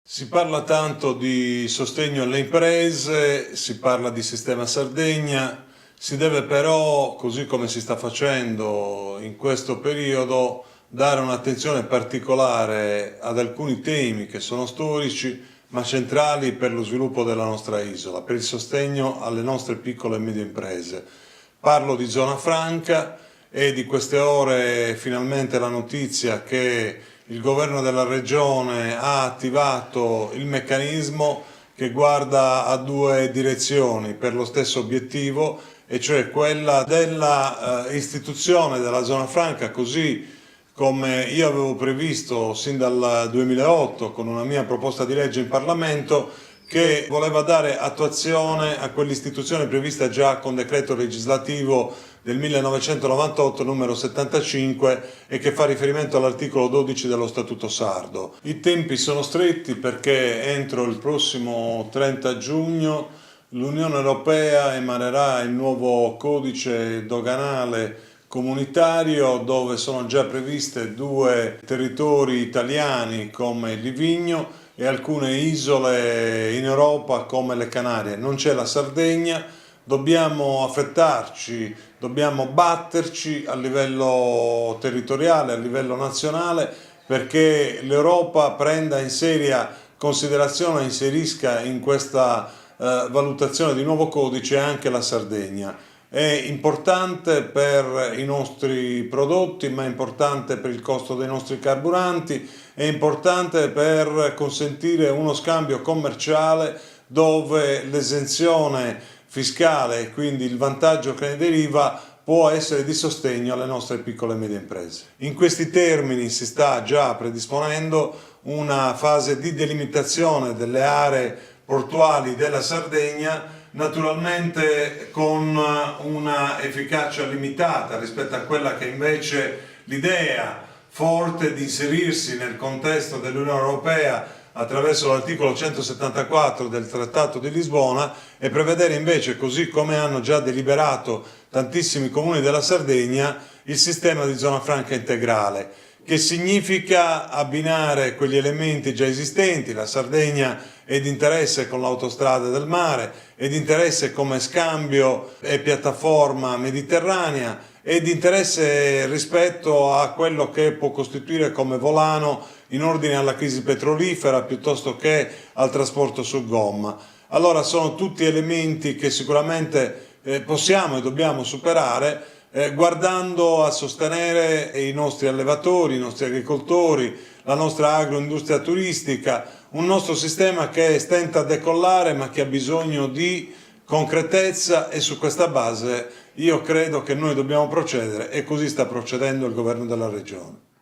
Si parla tanto di sostegno alle imprese, si parla di sistema Sardegna, si deve però, così come si sta facendo in questo periodo, dare un'attenzione particolare ad alcuni temi che sono storici ma centrali per lo sviluppo della nostra isola, per il sostegno alle nostre piccole e medie imprese. Parlo di zona franca e di queste ore finalmente la notizia che il governo della regione ha attivato il meccanismo che guarda a due direzioni per lo stesso obiettivo, e cioè quella della istituzione della zona franca, così come io avevo previsto sin dal 2008 con una mia proposta di legge in Parlamento, che voleva dare attuazione a quell'istituzione prevista già con decreto legislativo del 1998 numero 75 e che fa riferimento all'articolo 12 dello Statuto Sardo. I tempi sono stretti perché entro il prossimo 30 giugno l'Unione Europea emanerà il nuovo codice doganale comunitario, dove sono già previste due territori italiani come il Livigno e alcune isole in Europa come le Canarie. Non c'è la Sardegna, dobbiamo affrettarci, dobbiamo batterci a livello territoriale, a livello nazionale, perché l'Europa prenda in seria considerazione e inserisca in questa valutazione di nuovo codice anche la Sardegna. È importante per i nostri prodotti, ma è importante per il costo dei nostri carburanti, è importante per consentire uno scambio commerciale dove l'esenzione fiscale e quindi il vantaggio che ne deriva può essere di sostegno alle nostre piccole e medie imprese. In questi termini si sta già predisponendo una fase di delimitazione delle aree portuali della Sardegna, naturalmente con una efficacia limitata rispetto a quella che invece l'idea forte di inserirsi nel contesto dell'Unione Europea attraverso l'articolo 174 del Trattato di Lisbona e prevedere invece, così come hanno già deliberato tantissimi comuni della Sardegna, il sistema di zona franca integrale, che significa abbinare quegli elementi già esistenti. La Sardegna è di interesse con l'autostrada del mare, è di interesse come scambio e piattaforma mediterranea, è di interesse rispetto a quello che può costituire come volano in ordine alla crisi petrolifera piuttosto che al trasporto su gomma. Allora sono tutti elementi che sicuramente possiamo e dobbiamo superare, guardando a sostenere i nostri allevatori, i nostri agricoltori, la nostra agroindustria turistica, un nostro sistema che stenta a decollare ma che ha bisogno di concretezza, e su questa base io credo che noi dobbiamo procedere, e così sta procedendo il governo della regione.